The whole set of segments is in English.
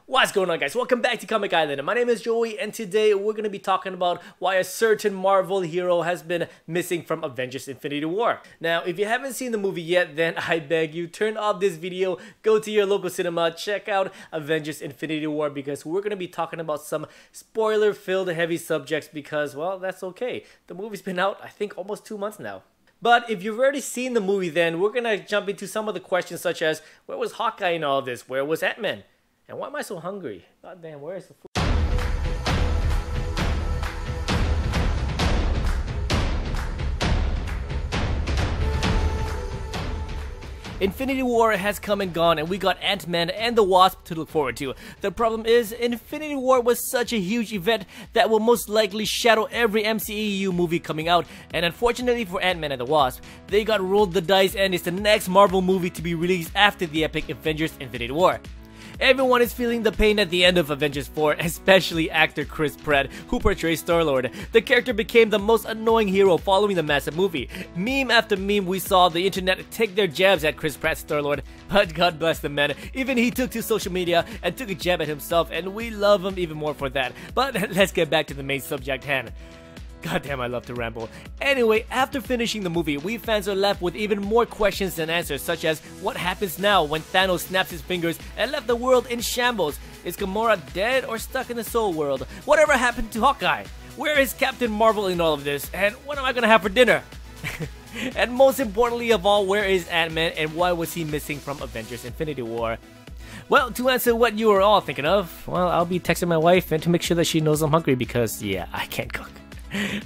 What's going on, guys? Welcome back to Comic Island. My name is Joey, and today we're going to be talking about why a certain Marvel hero has been missing from Avengers Infinity War. Now, if you haven't seen the movie yet, then I beg you, turn off this video, go to your local cinema, check out Avengers Infinity War, because we're going to be talking about some spoiler-filled heavy subjects because, well, that's okay. The movie's been out, I think, almost 2 months now. But if you've already seen the movie, then we're going to jump into some of the questions such as, where was Hawkeye in all of this? Where was Antman? And why am I so hungry? God damn, where is the food? Infinity War has come and gone, and we got Antman and the Wasp to look forward to. The problem is, Infinity War was such a huge event that will most likely shadow every MCEU movie coming out, and unfortunately for Antman and the Wasp, they got rolled the dice and it's the next Marvel movie to be released after the epic Avengers Infinity War. Everyone is feeling the pain at the end of Avengers 4, especially actor Chris Pratt, who portrays Star-Lord. The character became the most annoying hero following the massive movie. Meme after meme, we saw the internet take their jabs at Chris Pratt's Star-Lord, but God bless the man, even he took to social media and took a jab at himself, and we love him even more for that. But let's get back to the main subject hand. Goddamn, I love to ramble. Anyway, after finishing the movie, we fans are left with even more questions than answers, such as what happens now when Thanos snaps his fingers and left the world in shambles? Is Gamora dead or stuck in the Soul World? Whatever happened to Hawkeye? Where is Captain Marvel in all of this? And what am I gonna have for dinner? And most importantly of all, where is Ant-Man and why was he missing from Avengers Infinity War? Well, to answer what you were all thinking of, well, I'll be texting my wife and to make sure that she knows I'm hungry because, yeah, I can't cook.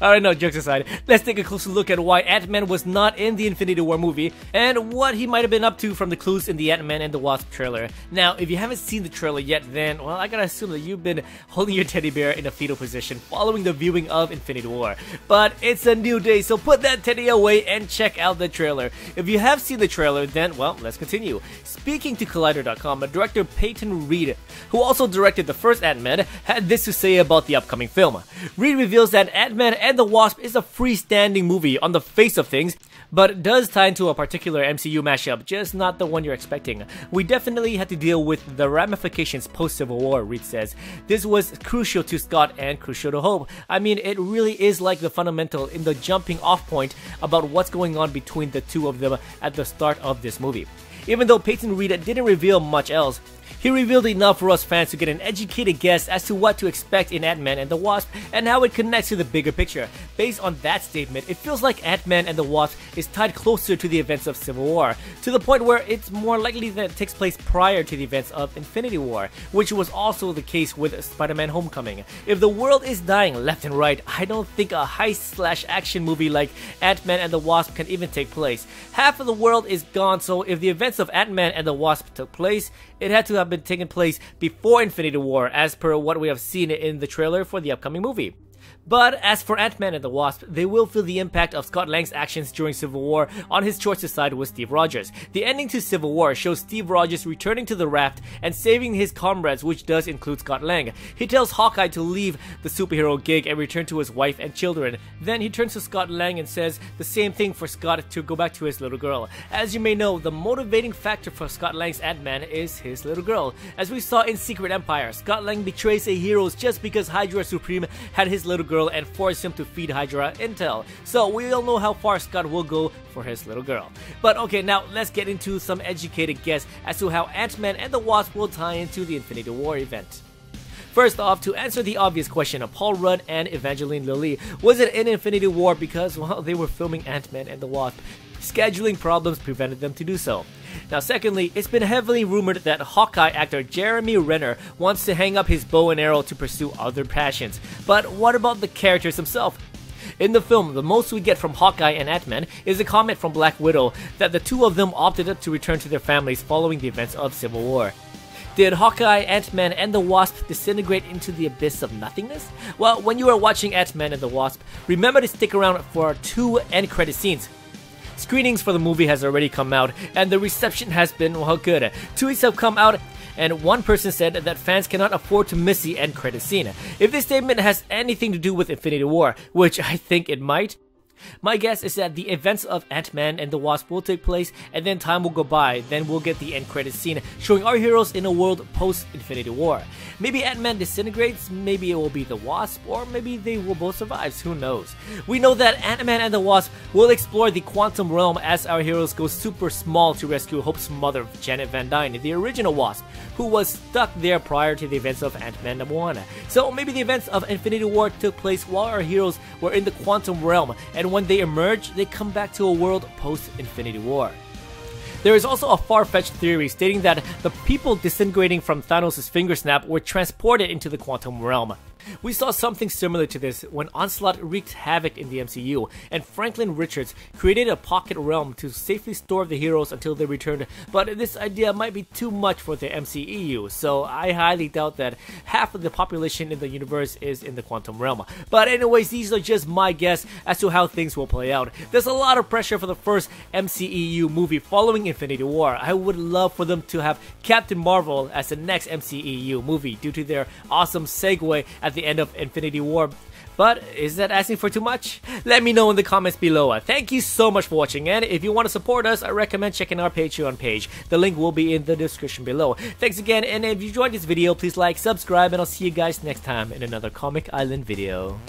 Alright, no, jokes aside, let's take a closer look at why Ant-Man was not in the Infinity War movie and what he might have been up to from the clues in the Antman and the Wasp trailer. Now, if you haven't seen the trailer yet, then, well, I gotta assume that you've been holding your teddy bear in a fetal position following the viewing of Infinity War. But it's a new day, so put that teddy away and check out the trailer. If you have seen the trailer, then, well, let's continue. Speaking to Collider.com, director Peyton Reed, who also directed the first Ant-Man, had this to say about the upcoming film. Reed reveals that Antman and the Wasp is a freestanding movie on the face of things, but it does tie into a particular MCU mashup, just not the one you're expecting. We definitely had to deal with the ramifications post-Civil War, Reed says. This was crucial to Scott and crucial to Hope. I mean, it really is like the fundamental in the jumping off point about what's going on between the two of them at the start of this movie. Even though Peyton Reed didn't reveal much else, he revealed enough for us fans to get an educated guess as to what to expect in Antman and the Wasp and how it connects to the bigger picture. Based on that statement, it feels like Antman and the Wasp is tied closer to the events of Civil War, to the point where it's more likely that it takes place prior to the events of Infinity War, which was also the case with Spider-Man Homecoming. If the world is dying left and right, I don't think a heist/action movie like Antman and the Wasp can even take place. Half of the world is gone, so if the events of Antman and the Wasp took place, it had to have been taking place before Infinity War, as per what we have seen in the trailer for the upcoming movie. But as for Ant-Man and the Wasp, they will feel the impact of Scott Lang's actions during Civil War on his choice to side with Steve Rogers. The ending to Civil War shows Steve Rogers returning to the raft and saving his comrades, which does include Scott Lang. He tells Hawkeye to leave the superhero gig and return to his wife and children. Then he turns to Scott Lang and says the same thing for Scott to go back to his little girl. As you may know, the motivating factor for Scott Lang's Ant-Man is his little girl. As we saw in Secret Empire, Scott Lang betrays a hero just because Hydra Supreme had his little girl and forced him to feed Hydra intel. So we all know how far Scott will go for his little girl. But okay, now let's get into some educated guess as to how Ant-Man and the Wasp will tie into the Infinity War event. First off, to answer the obvious question of Paul Rudd and Evangeline Lilly, was it in Infinity War because, well, they were filming Ant-Man and the Wasp? Scheduling problems prevented them to do so. Now secondly, it's been heavily rumored that Hawkeye actor Jeremy Renner wants to hang up his bow and arrow to pursue other passions. But what about the characters themselves? In the film, the most we get from Hawkeye and Ant-Man is a comment from Black Widow that the two of them opted to return to their families following the events of Civil War. Did Hawkeye, Ant-Man, and the Wasp disintegrate into the abyss of nothingness? Well, when you are watching Ant-Man and the Wasp, remember to stick around for 2 end credit scenes. Screenings for the movie has already come out, and the reception has been, well, good. Tweets have come out, and one person said that fans cannot afford to miss the end credit scene. If this statement has anything to do with Infinity War, which I think it might, My guess is that the events of Antman and the Wasp will take place, and then time will go by. Then we'll get the end credits scene showing our heroes in a world post-Infinity War. Maybe Antman disintegrates, maybe it will be the Wasp, or maybe they will both survive, who knows. We know that Antman and the Wasp will explore the quantum realm as our heroes go super small to rescue Hope's mother, Janet Van Dyne, the original Wasp, who was stuck there prior to the events of Antman number 1. So maybe the events of Infinity War took place while our heroes were in the quantum realm, and when they emerge, they come back to a world post-Infinity War. There is also a far-fetched theory stating that the people disintegrating from Thanos' finger snap were transported into the quantum realm. We saw something similar to this when Onslaught wreaked havoc in the MCU, and Franklin Richards created a pocket realm to safely store the heroes until they returned, but this idea might be too much for the MCEU, so I highly doubt that half of the population in the universe is in the quantum realm. But anyways, these are just my guess as to how things will play out. There's a lot of pressure for the first MCEU movie following Infinity War. I would love for them to have Captain Marvel as the next MCEU movie due to their awesome segue at the end of Infinity War. But is that asking for too much? Let me know in the comments below. Thank you so much for watching, and if you want to support us, I recommend checking our Patreon page. The link will be in the description below. Thanks again, and if you enjoyed this video, please like, subscribe, and I'll see you guys next time in another Comic Island video.